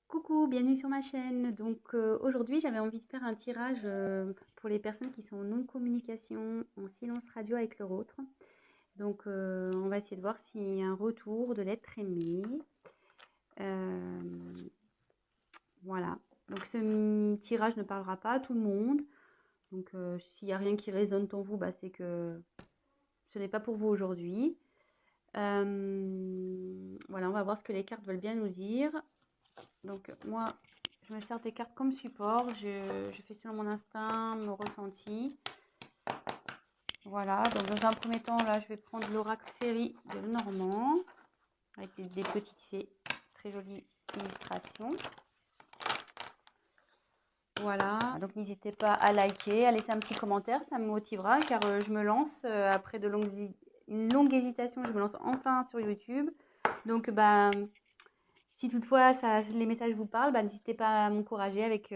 Coucou, bienvenue sur ma chaîne. Aujourd'hui, j'avais envie de faire un tirage pour les personnes qui sont en non-communication, en silence radio avec leur autre. On va essayer de voir s'il y a un retour de l'être aimé. Euh, voilà. Donc, ce tirage ne parlera pas à tout le monde. S'il n'y a rien qui résonne en vous, bah, c'est que ce n'est pas pour vous aujourd'hui. Voilà, on va voir ce que les cartes veulent bien nous dire. Donc, moi, je me sers des cartes comme support. Je fais selon mon instinct, mon ressenti. Voilà. Donc, dans un premier temps, là, je vais prendre l'oracle Féerie de Normand avec des petites fées. Très jolie illustration. Voilà. Donc, n'hésitez pas à liker, à laisser un petit commentaire. Ça me motivera car je me lance après une longue hésitation. Je me lance enfin sur YouTube. Donc, bah. Si toutefois les messages vous parlent, bah, n'hésitez pas à m'encourager avec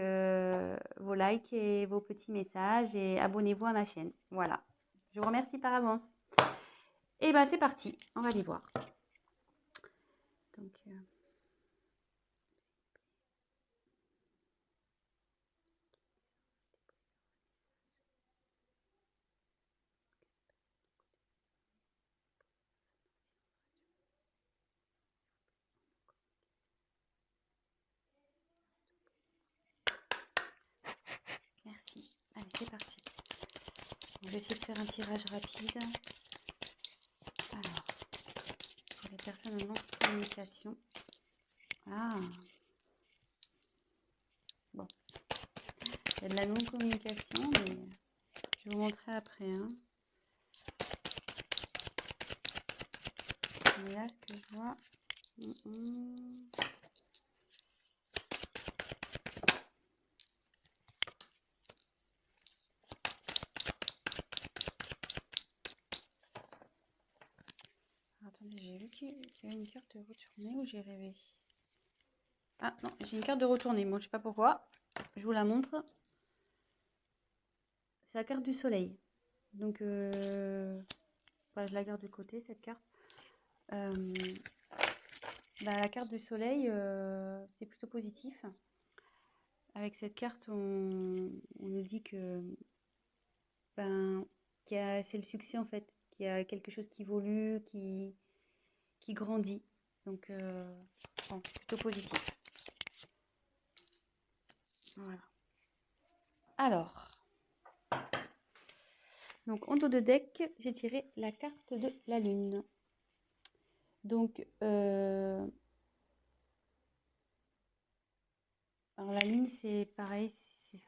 vos likes et vos petits messages et abonnez-vous à ma chaîne. Voilà. Je vous remercie par avance. Et ben c'est parti, on va les voir. Donc, merci. Allez, c'est parti. Je vais essayer de faire un tirage rapide. Alors, pour les personnes en non-communication. Ah, bon. Il y a de la non-communication, mais je vais vous montrer après. Hein. Mais là, ce que je vois... Attendez, j'ai vu qu'il y avait une carte de retournée ou j'ai rêvé? Ah non, j'ai une carte de retournée. Moi, je sais pas pourquoi. Je vous la montre. C'est la carte du soleil. Bah, je la garde de côté, cette carte. La carte du soleil, c'est plutôt positif. Avec cette carte, on nous dit que ben, c'est le succès en fait, qu'il y a quelque chose qui évolue, qui grandit. Bon, plutôt positif. Voilà. Alors, en dos de deck, j'ai tiré la carte de la lune. Alors la lune, c'est pareil, c'est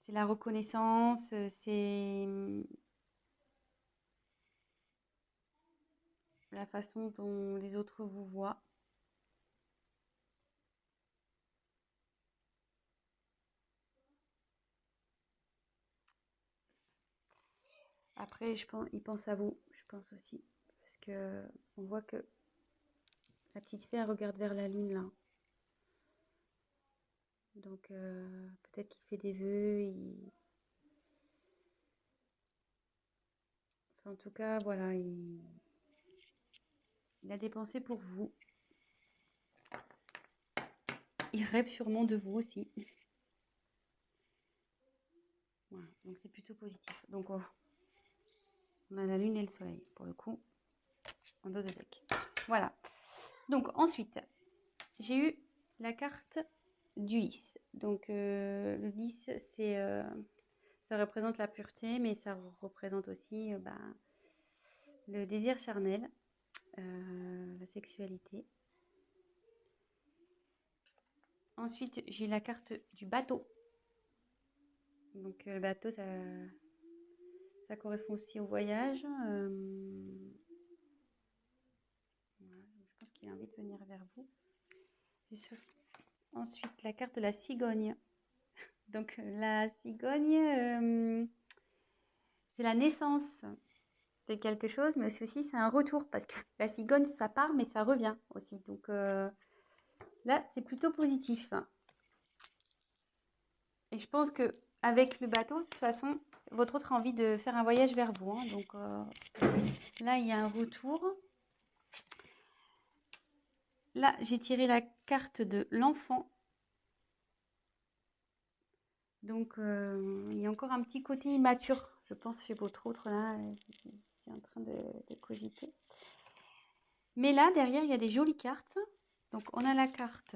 la reconnaissance, c'est la façon dont les autres vous voient. Après, ils pensent à vous, je pense aussi. Parce que on voit que la petite fée, elle regarde vers la lune, là. Peut-être qu'il fait des vœux. Enfin, en tout cas, voilà, il a des pensées pour vous. Il rêve sûrement de vous aussi. Voilà, donc c'est plutôt positif. On a la lune et le soleil, pour le coup, en dos de deck. Voilà. Donc, ensuite, j'ai eu la carte du lys. Le lys, ça représente la pureté, mais ça représente aussi le désir charnel, la sexualité. Ensuite, j'ai eu la carte du bateau. Le bateau, ça correspond aussi au voyage. Voilà, je pense qu'il a envie de venir vers vous. Ensuite, la carte de la cigogne. La cigogne, c'est la naissance de quelque chose, mais aussi c'est un retour parce que la cigogne, ça part, mais ça revient aussi. Là, c'est plutôt positif. Et je pense que avec le bateau, de toute façon, votre autre a envie de faire un voyage vers vous. Là, il y a un retour. Là, j'ai tiré la carte de l'enfant. Donc, il y a encore un petit côté immature, je pense, chez votre autre, là, c'est en train de cogiter. Mais là, derrière, il y a des jolies cartes. Donc, on a la carte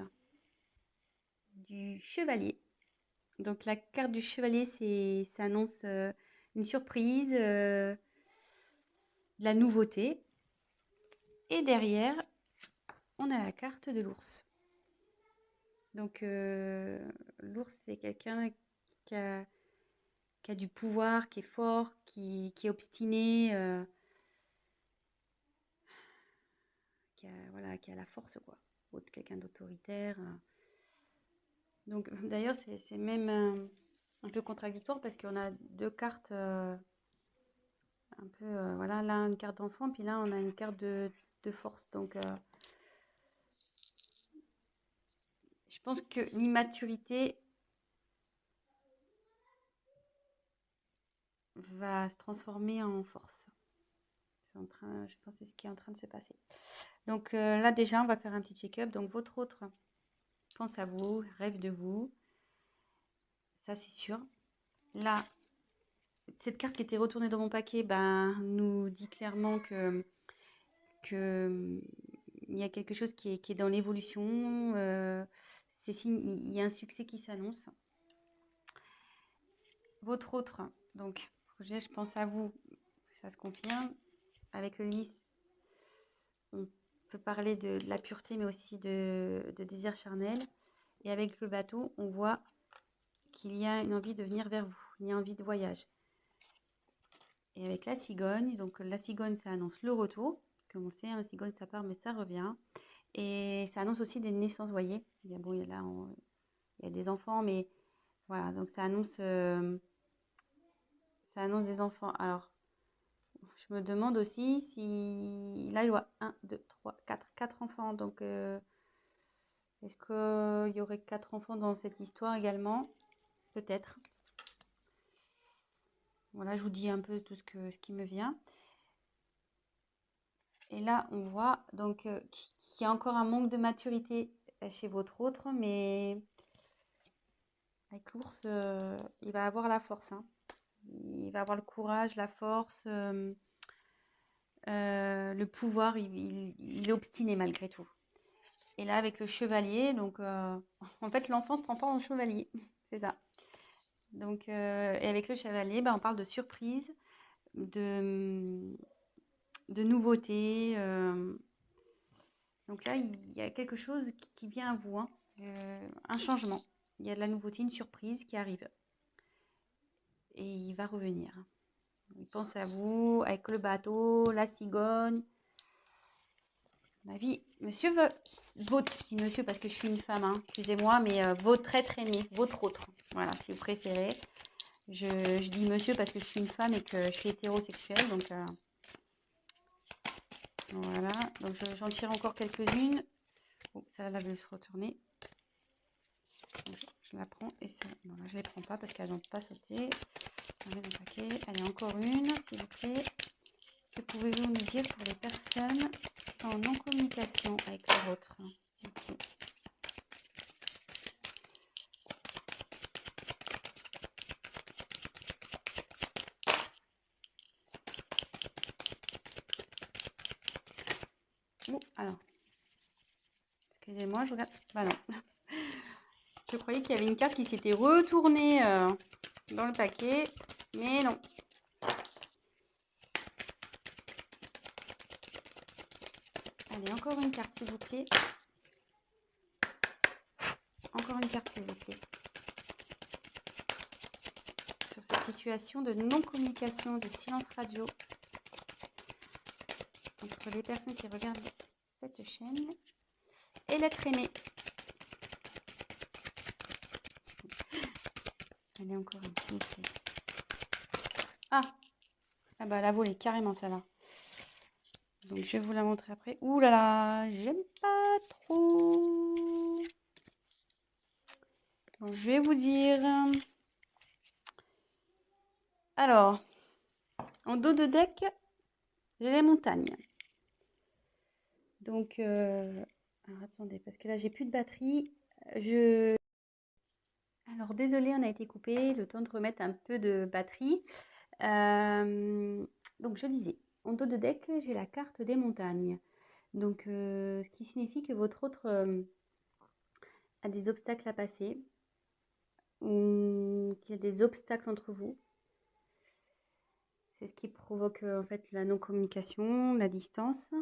du chevalier. Donc, la carte du chevalier, ça annonce une surprise, de la nouveauté. Et derrière, on a la carte de l'ours. Donc, l'ours, c'est quelqu'un qui a du pouvoir, qui est fort, qui est obstiné, voilà, qui a la force, quoi. Quelqu'un d'autoritaire. Donc, d'ailleurs, c'est même un peu contradictoire parce qu'on a deux cartes un peu, voilà, là, une carte d'enfant, puis là, on a une carte de force. Donc, je pense que l'immaturité va se transformer en force. Je pense que c'est ce qui est en train de se passer. Donc là, déjà, on va faire un petit check-up. Donc, votre autre pense à vous, rêve de vous. Ça, c'est sûr. Là, cette carte qui était retournée dans mon paquet nous dit clairement que il y a quelque chose qui est dans l'évolution. Il y a un succès qui s'annonce. Votre autre, donc, projet, je pense à vous, ça se confirme. Avec le lys, on peut parler de la pureté, mais aussi de désir charnel. Et avec le bateau, on voit qu'il y a une envie de venir vers vous, il y a envie de voyage. Et avec la cigogne, donc la cigogne, ça annonce le retour. Comme on le sait, la cigogne, ça part, mais ça revient. Et ça annonce aussi des naissances, vous voyez. Il y a, bon, il y a des enfants, mais voilà, donc ça annonce des enfants. Alors, je me demande aussi si... Là, je vois 1, 2, 3, 4 enfants. Donc, est-ce qu'il y aurait 4 enfants dans cette histoire également? Peut-être. Voilà, je vous dis un peu tout ce qui me vient. Et là, on voit donc qu'il y a encore un manque de maturité chez votre autre, mais avec l'ours, il va avoir la force, hein. Il va avoir le courage, la force, le pouvoir. Il est obstiné malgré tout. Et là, avec le chevalier, donc en fait, l'enfant se transforme en chevalier. C'est ça. Donc, et avec le chevalier, on parle de surprise, de nouveauté. Donc là, il y a quelque chose qui vient à vous, hein. Un changement. Il y a de la nouveauté, une surprise qui arrive. Et il va revenir. Il pense à vous, avec le bateau, la cigogne. Ma vie, monsieur votre, je dis monsieur parce que je suis une femme, hein, excusez-moi, mais votre être aimé, votre autre. Voilà, si vous préférez. Je dis monsieur parce que je suis une femme et que je suis hétérosexuelle, donc voilà. Donc j'en tire encore quelques-unes. Oh, ça va se retourner. Donc, je la prends et ça. Non, là, je ne les prends pas parce qu'elles n'ont pas sauté. On met dans le paquet. Allez, encore une, s'il vous plaît. Que pouvez-vous nous dire pour les personnes qui sont en non-communication avec leur autre, s'il vous plaît? Oh, alors. Excusez-moi, je regarde. Bah non. Je croyais qu'il y avait une carte qui s'était retournée dans le paquet, mais non. Allez, encore une carte, s'il vous plaît. Encore une carte, s'il vous plaît. Sur cette situation de non-communication, de silence radio entre les personnes qui regardent cette chaîne et l'être aimé. Allez, encore une, s'il vous plaît. Ah bah la volée, carrément, ça va. Donc, je vais vous la montrer après. Ouh là là, j'aime pas trop. Donc, je vais vous dire. Alors, en dos de deck, j'ai les montagnes. Donc, alors attendez, parce que là, j'ai plus de batterie. Alors, désolé, on a été coupé. Le temps de remettre un peu de batterie. Donc, je disais, en dos de deck, j'ai la carte des montagnes. Donc, ce qui signifie que votre autre a des obstacles à passer, ou qu'il y a des obstacles entre vous. C'est ce qui provoque en fait la non-communication, la distance.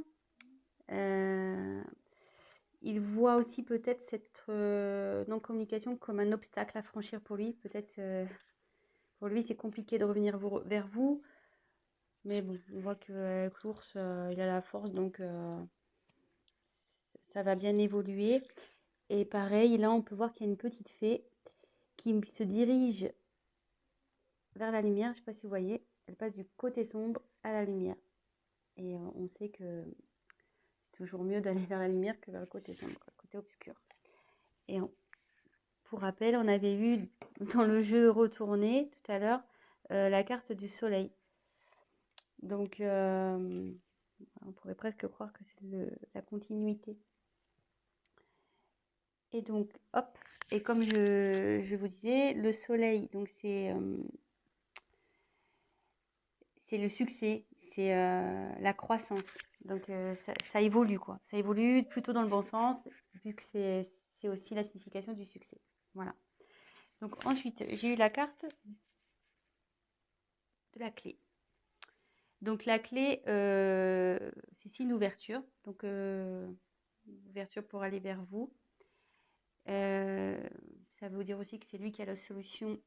Il voit aussi peut-être cette non-communication comme un obstacle à franchir pour lui. Peut-être pour lui c'est compliqué de revenir vers vous. Mais bon, on voit qu'avec l'ours, il a la force, donc ça va bien évoluer. Et pareil, là on peut voir qu'il y a une petite fée qui se dirige vers la lumière. Je ne sais pas si vous voyez, elle passe du côté sombre à la lumière. Et on sait que c'est toujours mieux d'aller vers la lumière que vers le côté sombre, le côté obscur. Et pour rappel, on avait vu dans le jeu retourné tout à l'heure la carte du soleil. Donc, on pourrait presque croire que c'est la continuité. Et donc, hop, et comme je vous disais, le soleil, donc c'est le succès, c'est la croissance. Donc, ça évolue, quoi. Ça évolue plutôt dans le bon sens, puisque c'est aussi la signification du succès. Voilà. Donc, ensuite, j'ai eu la carte de la clé. Donc, la clé, c'est signe d'ouverture. Donc, ouverture pour aller vers vous. Ça veut dire aussi que c'est lui qui a la solution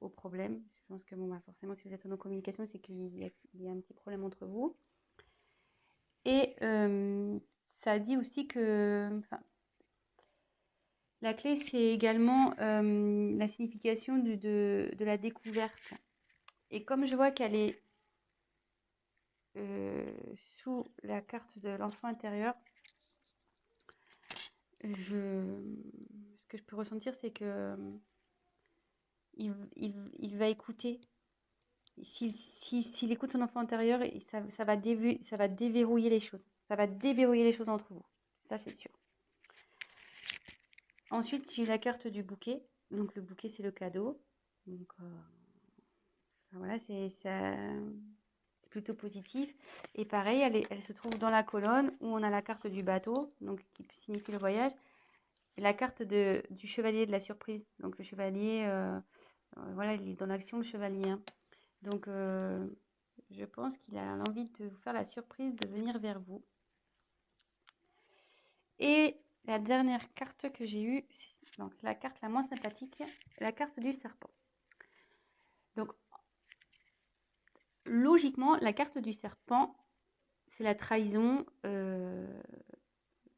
au problème. Je pense que bon, bah, forcément, si vous êtes en communication, c'est qu'il y a un petit problème entre vous. Et ça dit aussi que la clé, c'est également la signification de la découverte. Et comme je vois qu'elle est sous la carte de l'enfant intérieur, ce que je peux ressentir, c'est que il va écouter. S'il écoute son enfant intérieur, ça va déverrouiller les choses. Ça va déverrouiller les choses entre vous. Ça, c'est sûr. Ensuite, j'ai la carte du bouquet. Donc, le bouquet, c'est le cadeau. Donc, voilà, c'est plutôt positif. Et pareil, elle se trouve dans la colonne où on a la carte du bateau, donc qui signifie le voyage. Et la carte du chevalier de la surprise. Donc, le chevalier, voilà, il est dans l'action, le chevalier. Hein. Donc, je pense qu'il a l'envie de vous faire la surprise de venir vers vous. Et la dernière carte que j'ai eue, donc la carte la moins sympathique, la carte du serpent. Donc, logiquement, la carte du serpent, c'est la trahison,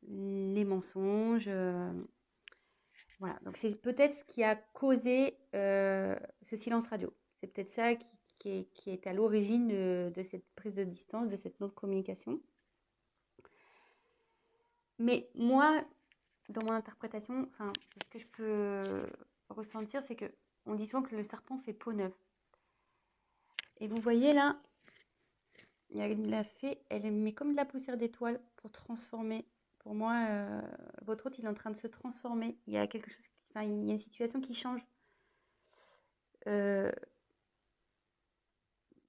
les mensonges. Voilà, donc c'est peut-être ce qui a causé ce silence radio. C'est peut-être ça qui est à l'origine de cette prise de distance, de cette non-communication. Mais moi, dans mon interprétation, ce que je peux ressentir, c'est que on dit souvent que le serpent fait peau neuve. Et vous voyez là, il y a la fée, elle met comme de la poussière d'étoile pour transformer. Pour moi, votre hôte, il est en train de se transformer. Il y a quelque chose, il y a une situation qui change.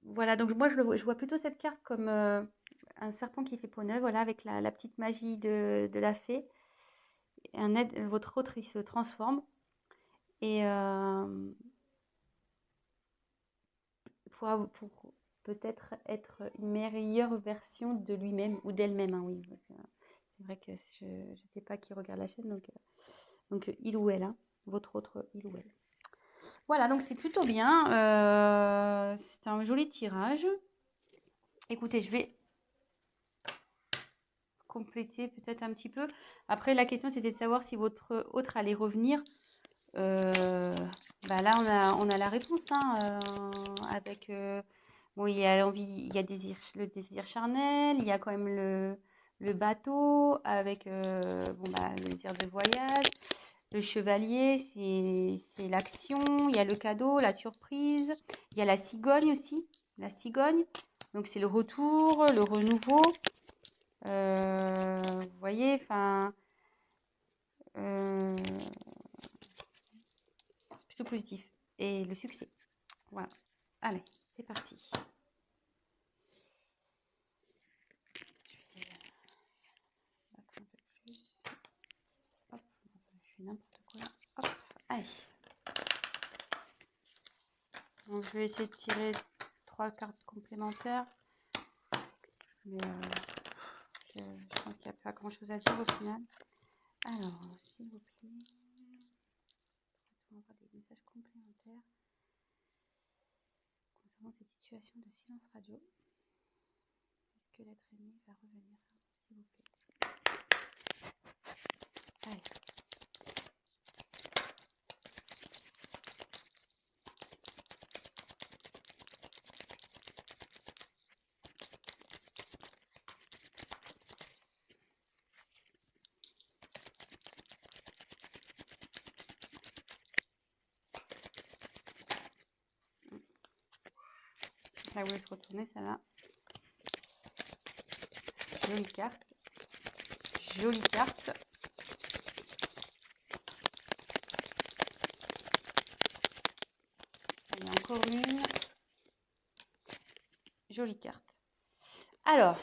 Voilà, donc moi, je vois plutôt cette carte comme un serpent qui fait peau neuve, voilà, avec la petite magie de la fée. Votre autre, il se transforme. Et pour peut-être être une meilleure version de lui-même ou d'elle-même, hein, oui. Parce que c'est vrai que je ne sais pas qui regarde la chaîne, donc il ou elle, hein, votre autre il ou elle. Voilà, donc c'est plutôt bien. C'est un joli tirage. Écoutez, je vais compléter peut-être un petit peu. Après, la question, c'était de savoir si votre autre allait revenir. Là, on a la réponse, hein, avec... bon, il y a l'envie, il y a le désir charnel, il y a quand même le bateau, avec le désir de voyage. Le chevalier, c'est l'action. Il y a le cadeau, la surprise. Il y a la cigogne aussi. La cigogne. Donc, c'est le retour, le renouveau. voyez, enfin, plutôt positif. Et le succès. Voilà. Allez, c'est parti. Je vais battre un peu plus. Hop, je fais n'importe quoi. Hop, allez. Donc, je vais essayer de tirer 3 cartes complémentaires. Mais je pense qu'il n'y a pas grand chose à dire au final. Alors, s'il vous plaît, on va avoir des messages complémentaires concernant cette situation de silence radio. Est-ce que l'être aimé va revenir, s'il vous plaît? Allez. Ça voulait se retourner, ça là. Jolie carte. Jolie carte. Il y a encore une. Jolie carte. Alors,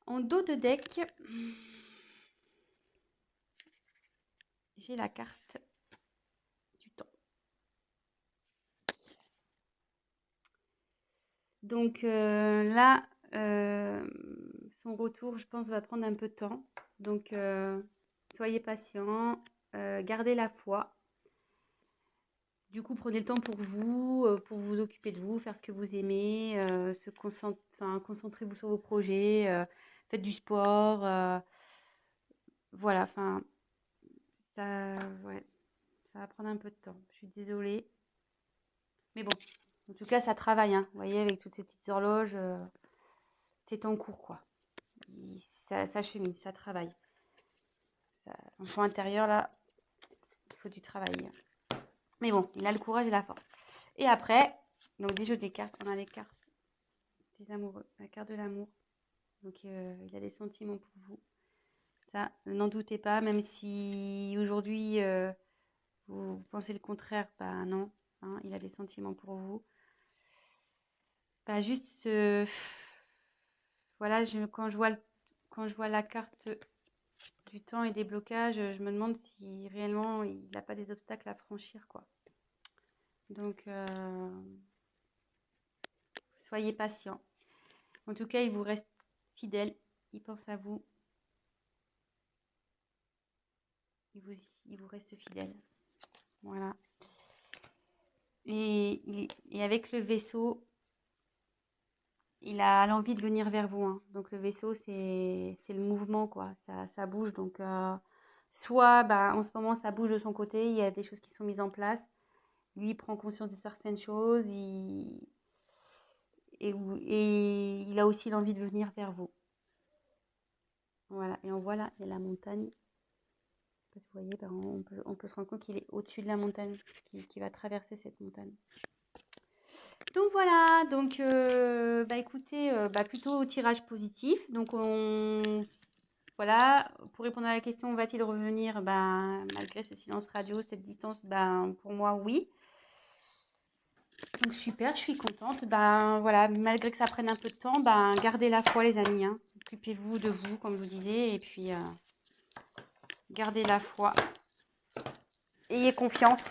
en dos de deck, j'ai la carte du temps. Donc là, son retour, je pense, va prendre un peu de temps. Donc, soyez patient, gardez la foi. Du coup, prenez le temps pour vous occuper de vous, faire ce que vous aimez, concentrez-vous sur vos projets, faites du sport. Voilà, enfin, ouais, ça va prendre un peu de temps. Je suis désolée. Mais bon, en tout cas, ça travaille, hein. Vous voyez, avec toutes ces petites horloges, c'est en cours, quoi. Ça chemine, ça travaille. L'enfant intérieur, là, il faut du travail. Mais bon, il a le courage et la force. Et après, donc des jeux des cartes, on a les cartes des amoureux, la carte de l'amour. Donc il a des sentiments pour vous. Ça, n'en doutez pas, même si aujourd'hui vous pensez le contraire, bah non, hein, il a des sentiments pour vous. Bah juste, voilà, quand je vois la carte du temps et des blocages, je me demande si réellement il n'a pas des obstacles à franchir, quoi. Donc, soyez patient. En tout cas, il vous reste fidèle. Il pense à vous. Il vous reste fidèle. Voilà. Et avec le vaisseau, il a l'envie de venir vers vous, hein. Donc, le vaisseau, c'est le mouvement, quoi. Ça bouge. Donc, soit, bah, en ce moment, ça bouge de son côté. Il y a des choses qui sont mises en place. Lui, il prend conscience de certaines choses. Et il a aussi l'envie de venir vers vous. Voilà. Et on voit là, il y a la montagne. Vous voyez, ben, on peut se rendre compte qu'il est au-dessus de la montagne, qui va traverser cette montagne. Donc voilà, donc bah écoutez, bah plutôt au tirage positif. Donc voilà, pour répondre à la question, va-t-il revenir? Ben, malgré ce silence radio, cette distance, ben pour moi oui. Donc super, je suis contente. Ben voilà, malgré que ça prenne un peu de temps, ben gardez la foi les amis, hein. Occupez-vous de vous, comme je vous disais, et puis gardez la foi. Ayez confiance.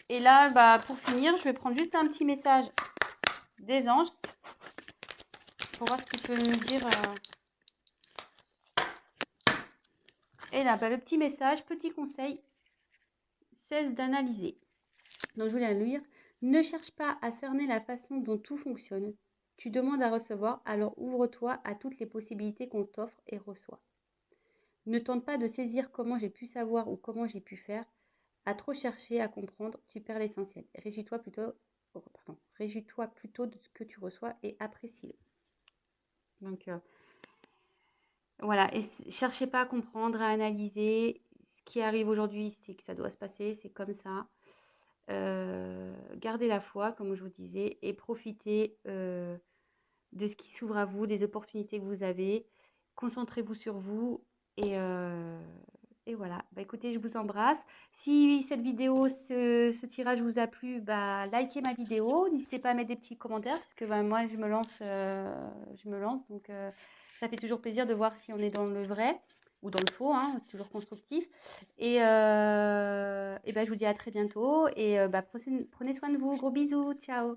Et là, bah, pour finir, je vais prendre juste un petit message des anges pour voir ce qu'ils peuvent me dire. Et là, bah, le petit message, petit conseil, cesse d'analyser. Donc, je voulais la lire. Ne cherche pas à cerner la façon dont tout fonctionne. Tu demandes à recevoir, alors ouvre-toi à toutes les possibilités qu'on t'offre et reçois. Ne tente pas de saisir comment j'ai pu savoir ou comment j'ai pu faire. À trop chercher à comprendre, tu perds l'essentiel. Réjouis-toi plutôt de ce que tu reçois et apprécie-le. Donc, voilà, et cherchez pas à comprendre, à analyser. Ce qui arrive aujourd'hui, c'est que ça doit se passer, c'est comme ça. Gardez la foi, comme je vous disais, et profitez de ce qui s'ouvre à vous, des opportunités que vous avez. Concentrez-vous sur vous et voilà. Bah, écoutez, je vous embrasse. Si cette vidéo, ce tirage vous a plu, bah, likez ma vidéo. N'hésitez pas à mettre des petits commentaires parce que bah, moi, je me lance. Donc, ça fait toujours plaisir de voir si on est dans le vrai ou dans le faux, hein, c'est toujours constructif. Et bah, je vous dis à très bientôt. Et bah, prenez soin de vous. Gros bisous. Ciao.